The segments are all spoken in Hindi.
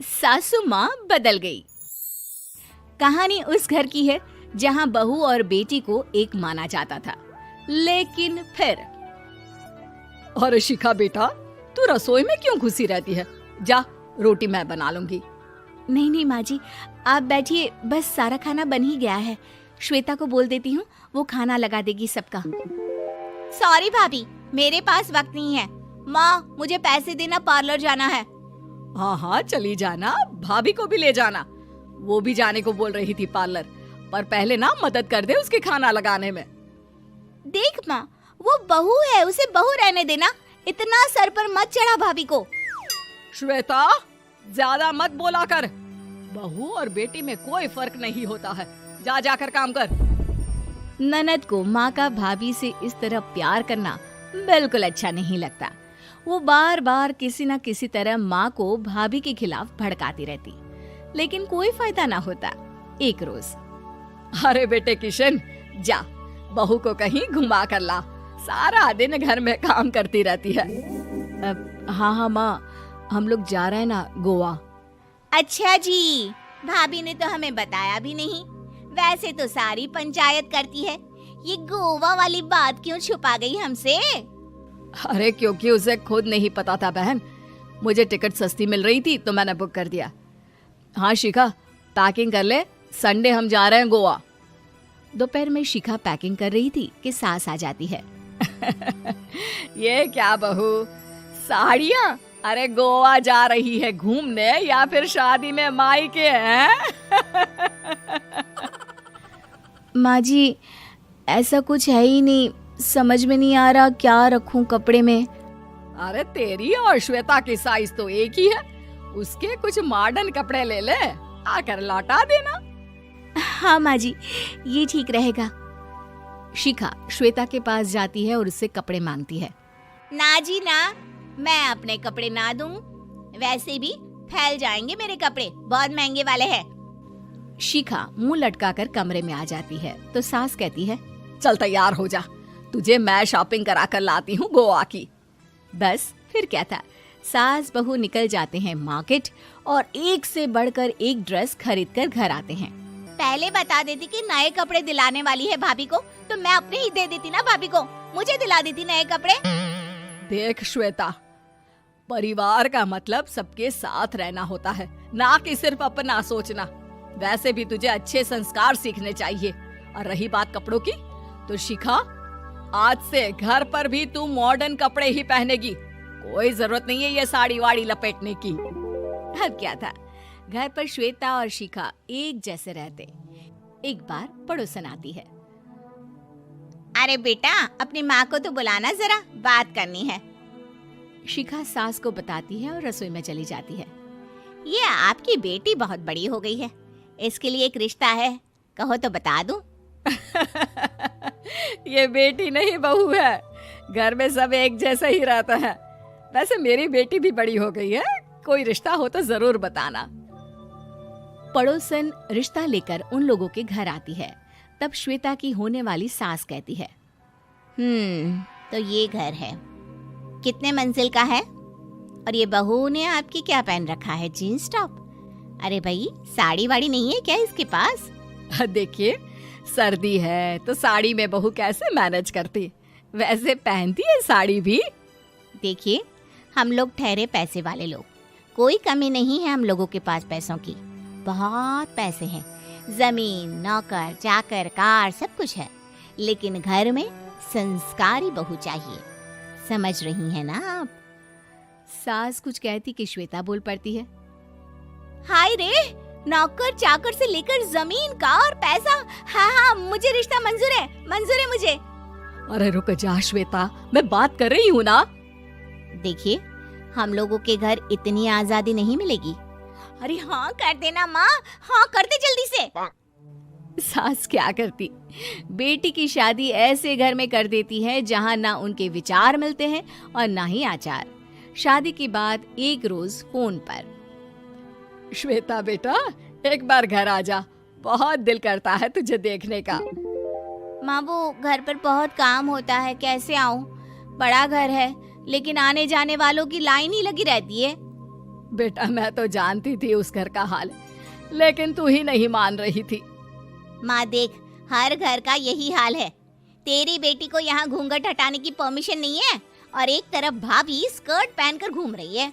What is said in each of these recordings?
सासू माँ बदल गई। कहानी उस घर की है जहाँ बहू और बेटी को एक माना जाता था, लेकिन फिर अरे शिखा बेटा, तू रसोई में क्यों घुसी रहती है? जा, रोटी मैं बना लूंगी। नहीं नहीं माँ जी, आप बैठिए, बस सारा खाना बन ही गया है। श्वेता को बोल देती हूँ, वो खाना लगा देगी सबका। सॉरी भाभी, मेरे पास वक्त नहीं है। माँ, मुझे पैसे देना, पार्लर जाना है। हाँ हाँ चली जाना, भाभी को भी ले जाना। वो भी जाने को बोल रही थी पार्लर, पर पहले ना मदद कर दे उसके खाना लगाने में। देख माँ, वो बहू है, उसे बहू रहने देना, इतना सर पर मत चढ़ा भाभी को। श्वेता, ज्यादा मत बोला कर। बहू और बेटी में कोई फर्क नहीं होता है। जा जाकर काम कर। ननद को माँ का भाभी से इस तरह प्यार करना बिल्कुल अच्छा नहीं लगता। वो बार बार किसी न किसी तरह माँ को भाभी के खिलाफ भड़काती रहती, लेकिन कोई फायदा ना होता। एक रोज, अरे बेटे किशन, जा बहू को कहीं घुमा कर ला, सारा दिन घर में काम करती रहती है। हाँ हाँ माँ, हम लोग जा रहे हैं ना गोवा। अच्छा जी, भाभी ने तो हमें बताया भी नहीं। वैसे तो सारी पंचायत करती है, ये गोवा वाली बात क्यों छुपा गई हमसे? अरे क्योंकि उसे खुद नहीं पता था बहन। मुझे टिकट सस्ती मिल रही थी तो मैंने बुक कर दिया। हाँ शिखा, पैकिंग कर ले, संडे हम जा रहे हैं गोवा। दोपहर में शिखा पैकिंग कर रही थी कि सास आ जाती है। ये क्या बहू, साड़ियाँ? अरे गोवा जा रही है घूमने या फिर शादी में मायके हैं? माँ जी, ऐसा कुछ है ही नहीं, समझ में नहीं आ रहा क्या रखूं कपड़े में। अरे तेरी और श्वेता की साइज तो एक ही है, उसके कुछ मॉडर्न कपड़े ले ले, आकर लौटा देना। हाँ माँ जी, ये ठीक रहेगा। शिखा श्वेता के पास जाती है और उससे कपड़े मांगती है। ना जी ना, मैं अपने कपड़े ना दूं, वैसे भी फैल जाएंगे मेरे कपड़े, बहुत महंगे वाले हैं। शिखा मुंह लटकाकर कमरे में आ जाती है तो सास कहती है, चल तैयार हो जा, तुझे मैं शॉपिंग करा कर लाती हूँ गोवा की। बस फिर क्या था, सास बहू निकल जाते हैं मार्केट और एक से बढ़कर एक ड्रेस खरीद कर घर आते हैं। पहले बता देती कि नए कपड़े दिलाने वाली है भाभी को, तो मैं अपने ही दे देती ना भाभी को, मुझे दिला देती नए कपड़े। देख श्वेता, परिवार का मतलब सबके साथ रहना होता है, ना कि सिर्फ अपना सोचना। वैसे भी तुझे अच्छे संस्कार सीखने चाहिए। और रही बात कपड़ों की, तो शिखा, आज से घर पर भी तू मॉडर्न कपड़े ही पहनेगी। कोई जरूरत नहीं है ये साड़ी वाड़ी लपेटने की। अब क्या था, घर पर श्वेता और शिखा एक जैसे रहते। एक बार पड़ोसन आती है। अरे बेटा, अपनी माँ को तो बुलाना जरा, बात करनी है। शिखा सास को बताती है और रसोई में चली जाती है। ये आपकी बेटी बहुत बड़ी हो गई है, इसके लिए एक रिश्ता है, कहो तो बता दूं। ये बेटी नहीं बहू है, घर में सब एक जैसा ही रहता है। वैसे मेरी बेटी भी बड़ी हो गई है, कोई रिश्ता हो तो जरूर बताना। पड़ोसन रिश्ता लेकर उन लोगों के घर आती है। तब श्वेता की होने वाली सास कहती है, तो ये घर है, कितने मंजिल का है? और ये बहू ने आपकी क्या पहन रखा है, जीन्स टॉप? अरे भाई, साड़ी वाड़ी नहीं है क्या इसके पास? देखिए, सर्दी है तो साड़ी में बहू कैसे मैनेज करती, वैसे पहनती है साड़ी भी। देखिए, हम लोग ठहरे पैसे वाले लोग, कोई कमी नहीं है हम लोगों के पास पैसों की, बहुत पैसे हैं, जमीन, नौकर चाकर, कार, सब कुछ है, लेकिन घर में संस्कारी बहू चाहिए। समझ रही हैं ना आप? सास कुछ कहती कि श्वेता बोल पड़ती है, हाय रे, नौकर चाकर से लेकर जमीन, कार, पैसा, हाँ हाँ मुझे रिश्ता मंजूर है मुझे। अरे रुक जा श्वेता, मैं बात कर रही हूँ ना। देखिए, हम लोगों के घर इतनी आजादी नहीं मिलेगी। अरे हाँ कर देना माँ, हाँ कर दे जल्दी से। सास क्या करती, बेटी की शादी ऐसे घर में कर देती है जहाँ ना उनके विचार मिलते हैं और ना ही आचार। शादी के बाद एक रोज फोन पर, श्वेता बेटा, एक बार घर आ जा, बहुत दिल करता है तुझे देखने का। माँ, वो घर पर बहुत काम होता है, कैसे आऊँ? बड़ा घर है, लेकिन आने जाने वालों की लाइन ही लगी रहती है। बेटा मैं तो जानती थी उस घर का हाल, लेकिन तू ही नहीं मान रही थी। माँ देख, हर घर का यही हाल है। तेरी बेटी को यहाँ घूंघट हटाने की परमिशन नहीं है और एक तरफ भाभी स्कर्ट पहनकर घूम रही है।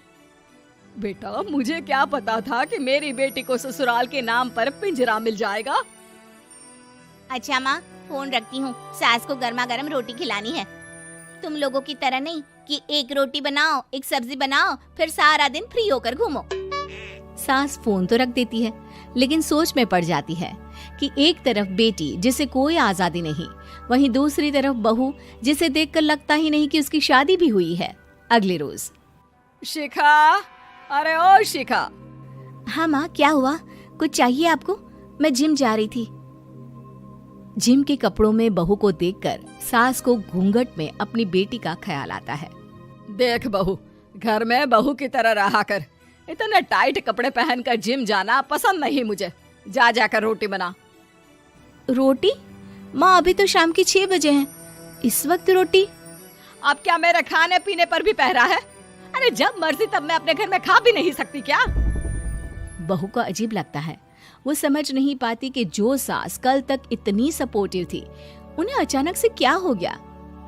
बेटा मुझे क्या पता था कि मेरी बेटी को ससुराल के नाम पर पिंजरा मिल जाएगा। अच्छा माँ, फोन रखती हूँ, सास को गर्मा गर्म रोटी खिलानी है। तुम लोगों की तरह नहीं कि एक रोटी बनाओ, एक सब्जी बनाओ, फिर सारा दिन फ्री होकर घूमो। सास फोन तो रख देती है, लेकिन सोच में पड़ जाती है कि एक तरफ बेटी जिसे कोई आजादी नहीं, वहीं दूसरी तरफ बहू जिसे देखकर लगता ही नहीं कि उसकी शादी भी हुई है। अगले रोज। शिखा, अरे ओ शिखा। हाँ माँ, क्या हुआ? कुछ चाहिए आपको? मैं जिम जा रही थी। जिम के कपड़ों में बहू को देखकर सास को घूंघट में अपनी बेटी का ख्याल आता है। देख बहू, घर में बहू की तरह रहा कर। इतने टाइट कपड़े पहनकर जिम जाना पसंद नहीं मुझे। जा जाकर रोटी बना। रोटी? माँ अभी तो शाम की 6 बजे हैं, इस वक्त रोटी? अब क्या मेरे खाने पीने पर भी पहरा है? अरे जब मर्जी तब मैं अपने घर में खा भी नहीं सकती क्या? बहू को अजीब लगता है। वो समझ नहीं पाती कि जो सास कल तक इतनी सपोर्टिव थी, उन्हें अचानक से क्या हो गया।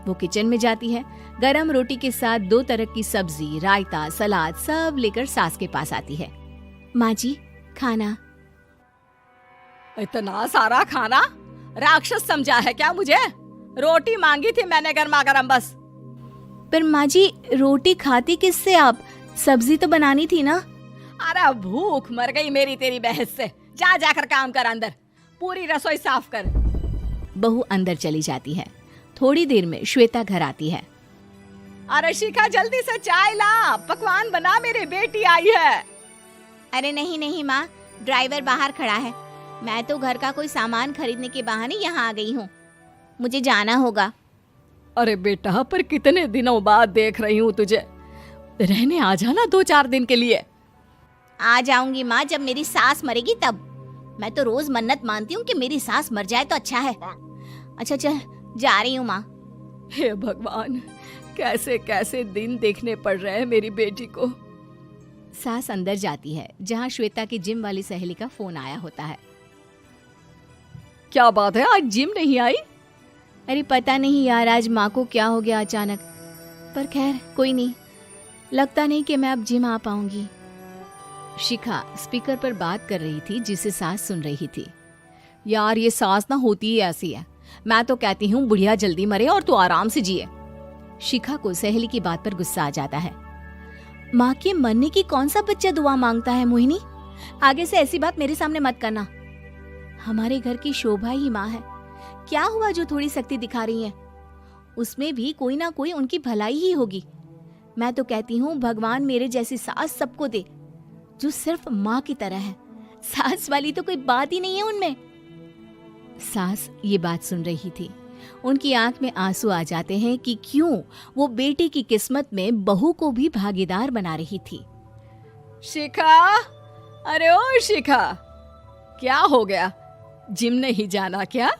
वो किचन में जाती है, गरम रोटी के साथ 2 तरह की सब्जी, रायता, सलाद सब लेकर सास के पास आती है। माँ जी, खाना। इतना सारा खाना? राक्षस समझा है क्या मुझे? रोटी मांगी थी मैंने गर्मा गर्म बस। पर माँ जी, रोटी खाती किससे आप? सब्जी तो बनानी थी ना। अरे भूख मर गई मेरी तेरी बहस से। जा जाकर काम कर, अंदर पूरी रसोई साफ कर। बहू अंदर चली जाती है। थोड़ी देर में श्वेता घर आती है। अरे शिखा जल्दी से चाय ला, पकवान बना, मेरी बेटी आई है। अरे नहीं नहीं माँ, ड्राइवर बाहर खड़ा है। मैं तो घर का कोई सामान खरीदने के बहाने यहाँ आ गई हूँ, मुझे जाना होगा। अरे बेटा, पर कितने दिनों बाद देख रही हूँ तुझे, रहने आ जाना 2-4 दिन के लिए। आ जाऊंगी माँ, जब मेरी सास मरेगी तब। मैं तो रोज मन्नत मानती हूँ कि मेरी सास मर जाए तो अच्छा है। अच्छा चल, जा रही हूँ माँ। हे भगवान, कैसे कैसे दिन देखने पड़ रहे हैं मेरी बेटी को। सास अंदर जाती है, जहाँ श्वेता की जिम वाली सहेली का फोन आया होता है। क्या बात है, आज जिम नहीं आई? अरे पता नहीं यार, आज माँ को क्या हो गया अचानक। पर खैर कोई नहीं, लगता नहीं कि मैं अब जिम आ पाऊंगी। शिखा स्पीकर पर बात कर रही थी, जिसे सास सुन रही थी। यार ये सास ना होती ही ऐसी है। मैं तो कहती हूँ बुढ़िया जल्दी मरे और तू आराम से जिए। शिखा को सहेली की बात पर गुस्सा आ जाता है। माँ के मरने की कौन सा बच्चा दुआ मांगता है मोहिनी? आगे से ऐसी बात मेरे सामने मत करना। हमारे घर की शोभा ही माँ है। क्या हुआ जो थोड़ी सख्ती दिखा रही है? उसमें भी कोई ना कोई उनकी भलाई ही होगी। मैं तो कहती हूँ भगवान मेरे जैसी सास सबको दे, जो सिर्फ माँ की तरह है। सास वाली तो कोई बात ही नहीं है उनमें। सास ये बात सुन रही थी। उनकी आंख में आंसू आ जाते हैं कि क्यों वो बेटी की किस्मत में बहू को भी भागीदार बना रही थी। शिखा, अरे ओ शिखा, क्या हो गया? जिम नहीं जाना क्या?